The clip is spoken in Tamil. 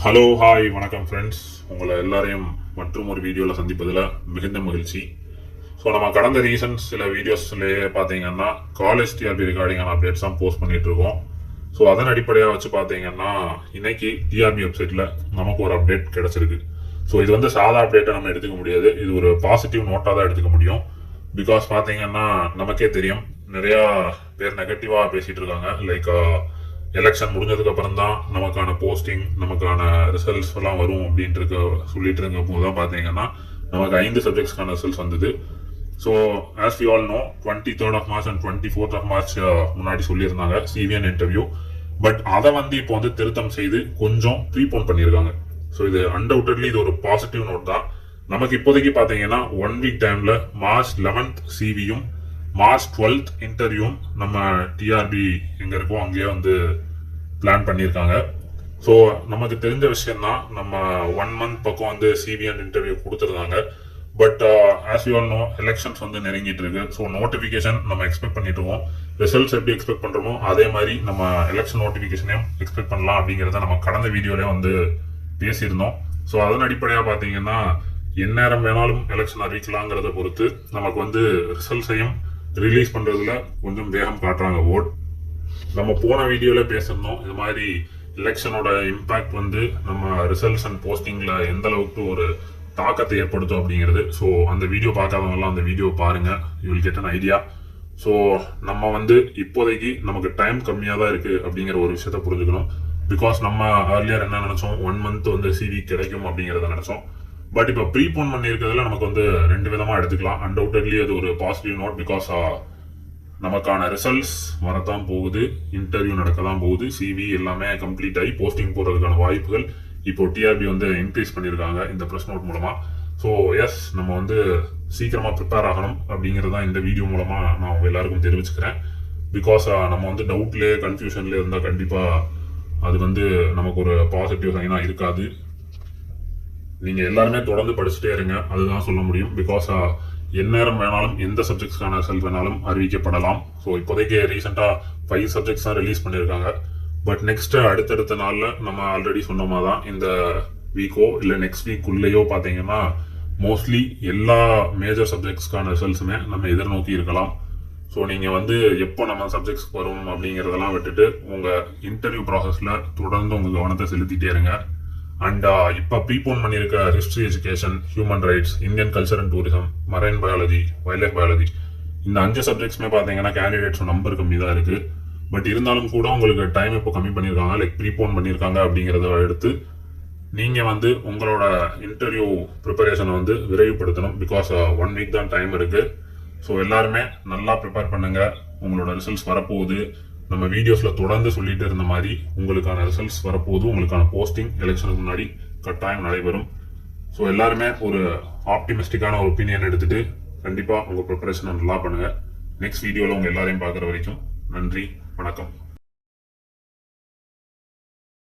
ஹலோ ஹாய் வணக்கம் ஃப்ரெண்ட்ஸ், உங்களை எல்லாரையும் மற்றும் ஒரு வீடியோவில் சந்திப்பதில் மிகுந்த மகிழ்ச்சி. ஸோ நம்ம கடந்த சில வீடியோஸ்லேயே பார்த்தீங்கன்னா காலேஜ் டிஆர்பி ரெக்கார்டிங்கான அப்டேட்ஸ் தான் போஸ்ட் பண்ணிட்டு இருக்கோம். ஸோ அதன் அடிப்படையாக வச்சு பார்த்தீங்கன்னா இன்னைக்கு டிஆர்பி வெப்சைட்டில் நமக்கு ஒரு அப்டேட் கிடைச்சிருக்கு. ஸோ இது வந்து சாதா அப்டேட்டை நம்ம எடுத்துக்க முடியாது, இது ஒரு பாசிட்டிவ் நோட்டாக தான் எடுத்துக்க முடியும். பிகாஸ் பார்த்தீங்கன்னா நமக்கே தெரியும், நிறையா பேர் நெகட்டிவாக பேசிகிட்டு இருக்காங்க. லைக் எலெக்ஷன் முடிஞ்சதுக்கு அப்புறம் தான் நமக்கான போஸ்டிங், நமக்கான ரிசல்ட்ஸ் எல்லாம் வரும் அப்படின்ட்டு சொல்லிட்டு இருக்க போது தான் பார்த்தீங்கன்னா நமக்கு 5 சப்ஜெக்ட்ஸ்க்கான ரிசல்ட்ஸ் வந்தது. So as we all know 23rd of March and 24th of March முன்னாடி சொல்லியிருந்தாங்க சிவிஎன் இன்டர்வியூ. பட் அதை வந்து இப்போ வந்து திருத்தம் செய்து கொஞ்சம் ப்ரீபோன் பண்ணியிருக்காங்க. ஸோ இது அன்டவுட்டட்லி இது ஒரு பாசிட்டிவ் நோட் தான். நமக்கு இப்போதைக்கு பார்த்தீங்கன்னா 1 வீக் டைம்ல March 11th சிவியும் March 12th இன்டர்வியூவும் நம்ம டிஆர்பி எங்க இருக்கோ அங்கேயே வந்து பிளான் பண்ணியிருக்காங்க. ஸோ நமக்கு தெரிஞ்ச விஷயம் தான், நம்ம 1 month பக்கம் வந்து சிவிஎன் இன்டர்வியூ கொடுத்துருந்தாங்க. But as you all know elections வந்து நெருங்கிட்டு இருக்கு. ஸோ நோட்டிஃபிகேஷன் நம்ம எக்ஸ்பெக்ட் பண்ணிட்டு இருக்கோம். ரிசல்ட்ஸ் எப்படி எக்ஸ்பெக்ட் பண்றோமோ அதே மாதிரி நம்ம எலெக்ஷன் நோட்டிஃபிகேஷனையும் எக்ஸ்பெக்ட் பண்ணலாம் அப்படிங்கிறத நம்ம கடந்த வீடியோலேயே வந்து பேசியிருந்தோம். ஸோ அதன் அடிப்படையாக பார்த்தீங்கன்னா எந்நேரம் வேணாலும் எலெக்ஷன் அறிவிக்கலாங்கிறத பொறுத்து நமக்கு வந்து ரிசல்ட்ஸையும் ரிலீஸ் பண்றதுல கொஞ்சம் வேகம் காட்டுறாங்க ஓட். நம்ம போன வீடியோல பேசணும் இது மாதிரி எலெக்ஷனோட இம்பாக்ட் வந்து நம்ம ரிசல்ட்ஸ் அண்ட் போஸ்டிங்ல எந்த அளவுக்கு ஒரு தாக்கத்தை ஏற்படுத்தும் அப்படிங்கிறது. ஸோ அந்த வீடியோ பார்க்காதவங்கலாம் அந்த வீடியோ பாருங்க, you will get an idea. So நம்ம வந்து இப்போதைக்கு நமக்கு டைம் கம்மியாக தான் இருக்கு அப்படிங்கிற ஒரு விஷயத்த புரிஞ்சுக்கணும். பிகாஸ் நம்ம ஏர்லியர் என்ன நினைச்சோம், 1 month வந்து சிவி கிடைக்கும் அப்படிங்கிறத நினைச்சோம். பட் இப்போ ப்ரீபோன் பண்ணியிருக்கிறதுல நமக்கு வந்து 2 விதமாக எடுத்துக்கலாம். அன்டவுட்டட்லி அது ஒரு பாசிட்டிவ் நோட். பிகாஸ் நமக்கான ரிசல்ட்ஸ் வரத்தான் போகுது, இன்டர்வியூ நடக்க தான் போகுது, சிவி எல்லாமே கம்ப்ளீட் ஆகி போஸ்டிங் போடுறதுக்கான வாய்ப்புகள் இப்போ டிஆர்பி வந்து இன்க்ரீஸ் பண்ணியிருக்காங்க இந்த ப்ரெஸ் நோட் மூலமா. ஸோ எஸ், நம்ம வந்து சீக்கிரமா ப்ரிப்பேர் ஆகணும் அப்படிங்கிறது தான் இந்த வீடியோ மூலமா நான் உங்க எல்லாருக்கும் தெரிவிச்சுக்கிறேன். பிகாஸ் நம்ம வந்து டவுட்லேயே கன்ஃபியூஷன்லேயே இருந்தால் கண்டிப்பா அது வந்து நமக்கு ஒரு பாசிட்டிவ் சைனா இருக்காது. நீங்க எல்லாருமே தொடர்ந்து படிச்சுட்டே இருங்க, அதுதான் சொல்ல முடியும். பிகாஸ் எந்நேரம் வேணாலும் எந்த சப்ஜெக்ட்ஸ்க்கான ரிசல்ட் வேணாலும் அறிவிக்கப்படலாம். ஸோ இப்போதைக்கு ரீசெண்டாக 5 சப்ஜெக்ட்ஸ் தான் ரிலீஸ் பண்ணியிருக்காங்க. பட் நெக்ஸ்ட் அடுத்தடுத்த நாளில் நம்ம ஆல்ரெடி சொன்னோமா தான் இந்த வீக்கோ இல்லை நெக்ஸ்ட் வீக்குள்ளேயோ பார்த்தீங்கன்னா மோஸ்ட்லி எல்லா மேஜர் சப்ஜெக்ட்ஸ்க்கான ரிசல்ட்ஸுமே நம்ம எதிர்நோக்கி இருக்கலாம். ஸோ நீங்கள் வந்து எப்போ நம்ம சப்ஜெக்ட்ஸ்க்கு வரும் அப்படிங்கிறதெல்லாம் விட்டுட்டு உங்கள் இன்டர்வியூ ப்ராசஸில் தொடர்ந்து உங்கள் கவனத்தை செலுத்திட்டே இருங்க. அண்ட் இப்போ ப்ரீபோன் பண்ணியிருக்க history, education, human rights, Indian culture and tourism, marine biology, wildlife biology, இந்த 5 சப்ஜெக்ட்ஸ்மே பார்த்தீங்கன்னா கேண்டிடேட்ஸ் நம்பர் கம்மி தான் இருக்கு. பட் இருந்தாலும் கூட உங்களுக்கு டைம் இப்போ கம்மி பண்ணியிருக்காங்க, லைக் ப்ரீபோன் பண்ணியிருக்காங்க அப்படிங்கிறத எடுத்து நீங்கள் வந்து உங்களோட இன்டர்வியூ ப்ரிப்பரேஷனை வந்து விரைவுபடுத்தணும். பிகாஸ் 1 வீக் தான் டைம் இருக்கு. ஸோ எல்லாருமே நல்லா ப்ரிப்பேர் பண்ணுங்க, உங்களோட ரிசல்ட்ஸ் வரப்போகுது. நம்ம வீடியோஸ்ல தொடர்ந்து சொல்லிட்டு இருந்த மாதிரி உங்களுக்கான ரிசல்ட்ஸ் வரப்போது, உங்களுக்கான போஸ்டிங் எலெக்ஷனுக்கு முன்னாடி கட்டாயம் நடைபெறும். ஸோ எல்லாருமே ஒரு ஆப்டிமிஸ்டிக்கான ஒரு ஒப்பீனியன் எடுத்துட்டு கண்டிப்பா உங்க ப்ரிப்பரேஷனை நல்லா பண்ணுங்க. நெக்ஸ்ட் வீடியோல உங்க எல்லாரையும் பார்க்குற வரைக்கும் நன்றி, வணக்கம்.